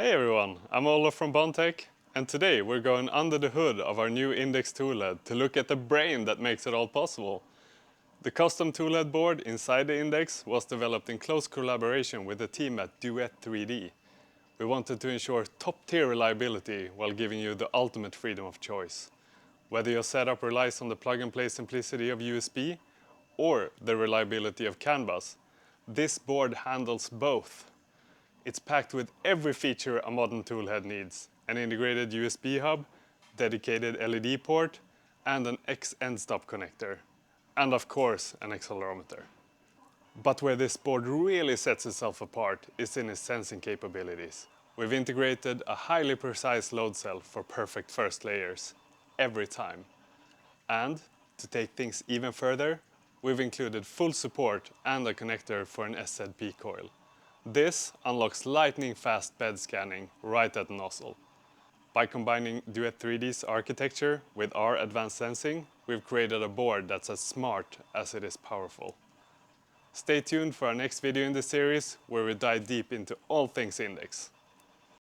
Hey everyone, I'm Olof from Bondtech, and today we're going under the hood of our new INDX Toolhead to look at the brain that makes it all possible. The custom Toolhead board inside the Index was developed in close collaboration with the team at Duet 3D. We wanted to ensure top-tier reliability while giving you the ultimate freedom of choice. Whether your setup relies on the plug-and-play simplicity of USB or the reliability of CANbus, this board handles both. It's packed with every feature a modern toolhead needs: an integrated USB hub, dedicated LED port, and an X-endstop connector. And of course, an accelerometer. But where this board really sets itself apart is in its sensing capabilities. We've integrated a highly precise load cell for perfect first layers, every time. And to take things even further, we've included full support and a connector for an SZP coil. This unlocks lightning-fast bed scanning right at the nozzle. By combining Duet 3D's architecture with our advanced sensing, we've created a board that's as smart as it is powerful. Stay tuned for our next video in this series, where we dive deep into all things Index.